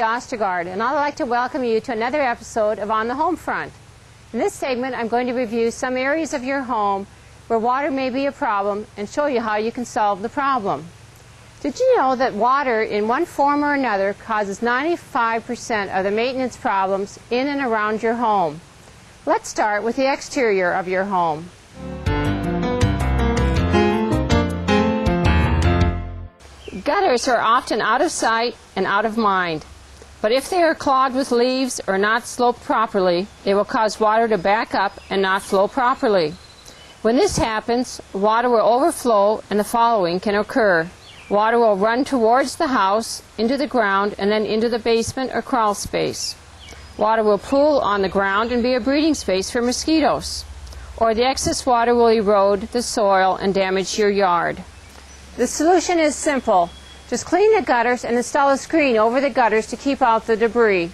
Nancy Ostergaard, and I'd like to welcome you to another episode of On the Home Front. In this segment, I'm going to review some areas of your home where water may be a problem and show you how you can solve the problem. Did you know that water in one form or another causes 95% of the maintenance problems in and around your home? Let's start with the exterior of your home. Gutters are often out of sight and out of mind, but if they are clogged with leaves or not sloped properly, they will cause water to back up and not flow properly. When this happens, water will overflow and the following can occur. Water will run towards the house, into the ground, and then into the basement or crawl space. Water will pool on the ground and be a breeding space for mosquitoes. Or the excess water will erode the soil and damage your yard. The solution is simple. Just clean the gutters and install a screen over the gutters to keep out the debris.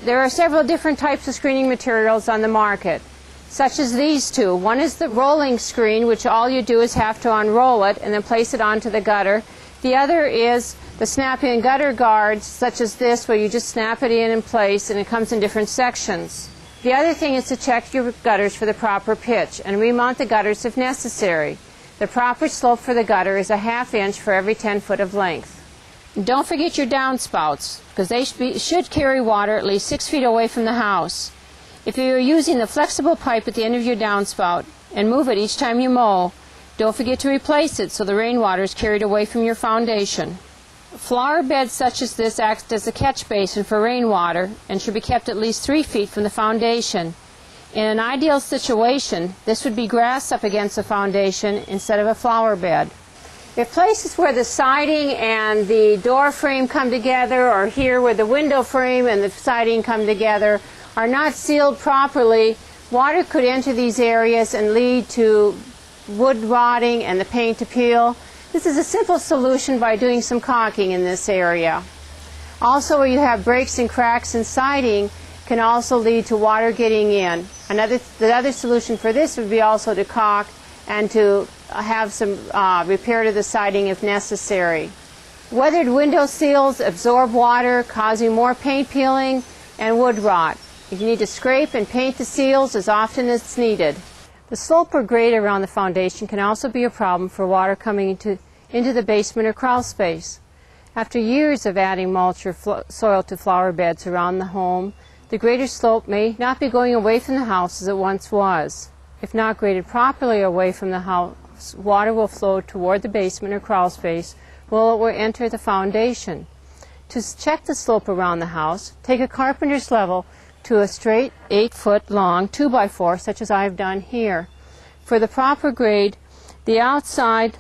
There are several different types of screening materials on the market, such as these two. One is the rolling screen, which all you do is have to unroll it and then place it onto the gutter. The other is the snap-in gutter guards, such as this, where you just snap it in place and it comes in different sections. The other thing is to check your gutters for the proper pitch and remount the gutters if necessary. The proper slope for the gutter is a ½ inch for every 10 foot of length. And don't forget your downspouts, because they should carry water at least 6 feet away from the house. If you are using the flexible pipe at the end of your downspout and move it each time you mow, don't forget to replace it so the rainwater is carried away from your foundation. Flower beds such as this act as a catch basin for rainwater and should be kept at least 3 feet from the foundation. In an ideal situation, this would be grass up against the foundation instead of a flower bed. If places where the siding and the door frame come together, or here where the window frame and the siding come together, are not sealed properly, water could enter these areas and lead to wood rotting and the paint to peel. This is a simple solution by doing some caulking in this area. Also, where you have breaks and cracks in siding, can also lead to water getting in. The other solution for this would be also to caulk and to have some repair to the siding if necessary. Weathered window seals absorb water, causing more paint peeling and wood rot. You need to scrape and paint the seals as often as needed. The slope or grade around the foundation can also be a problem for water coming into the basement or crawl space. After years of adding mulch or soil to flower beds around the home, the greater slope may not be going away from the house as it once was. If not graded properly away from the house, water will flow toward the basement or crawl space while it will enter the foundation. To check the slope around the house, take a carpenter's level to a straight 8-foot long 2x4, such as I have done here. For the proper grade, the outside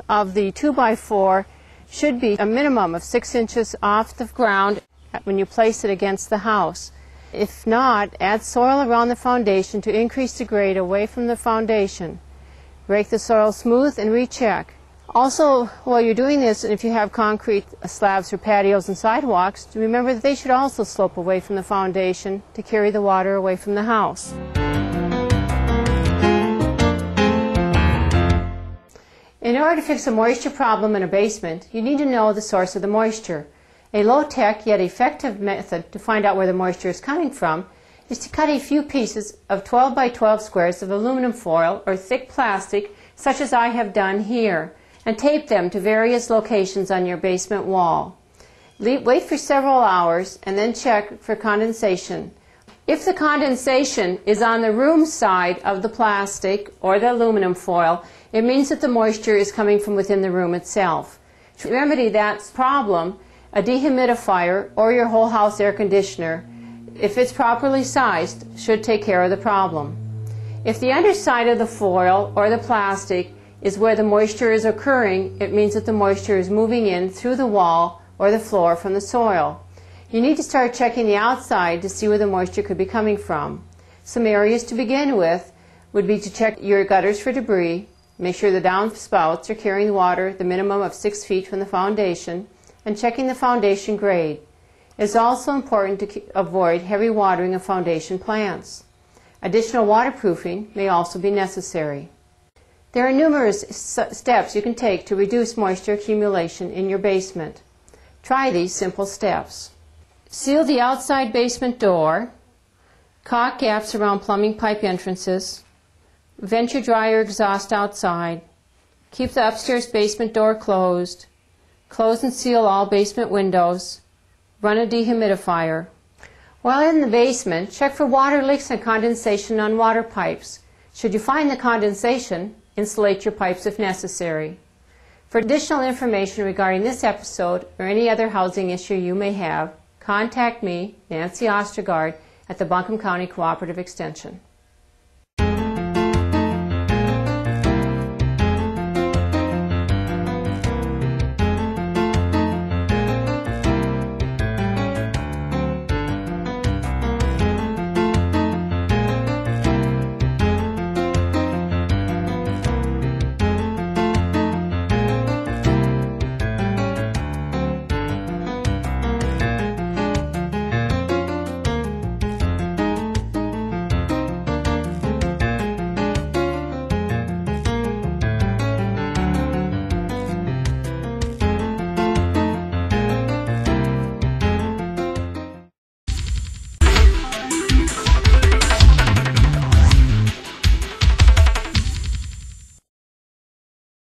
of the 2x4 should be a minimum of 6 inches off the ground when you place it against the house. If not, add soil around the foundation to increase the grade away from the foundation. Rake the soil smooth and recheck. Also, while you're doing this, and if you have concrete slabs for patios and sidewalks, remember that they should also slope away from the foundation to carry the water away from the house. In order to fix a moisture problem in a basement, you need to know the source of the moisture. A low-tech yet effective method to find out where the moisture is coming from is to cut a few pieces of 12 by 12 squares of aluminum foil or thick plastic, such as I have done here, and tape them to various locations on your basement wall. Wait for several hours and then check for condensation. If the condensation is on the room side of the plastic or the aluminum foil, it means that the moisture is coming from within the room itself. To remedy that problem, a dehumidifier or your whole house air conditioner, if it's properly sized, should take care of the problem. If the underside of the foil or the plastic is where the moisture is occurring, it means that the moisture is moving in through the wall or the floor from the soil. You need to start checking the outside to see where the moisture could be coming from. Some areas to begin with would be to check your gutters for debris, make sure the downspouts are carrying the water the minimum of 6 feet from the foundation, and checking the foundation grade. It is also important to avoid heavy watering of foundation plants. Additional waterproofing may also be necessary. There are numerous steps you can take to reduce moisture accumulation in your basement. Try these simple steps. Seal the outside basement door. Caulk gaps around plumbing pipe entrances. Vent your dryer exhaust outside. Keep the upstairs basement door closed. Close and seal all basement windows. Run a dehumidifier. While in the basement, check for water leaks and condensation on water pipes. Should you find the condensation, insulate your pipes if necessary. For additional information regarding this episode or any other housing issue you may have, contact me, Nancy Ostergaard, at the Buncombe County Cooperative Extension.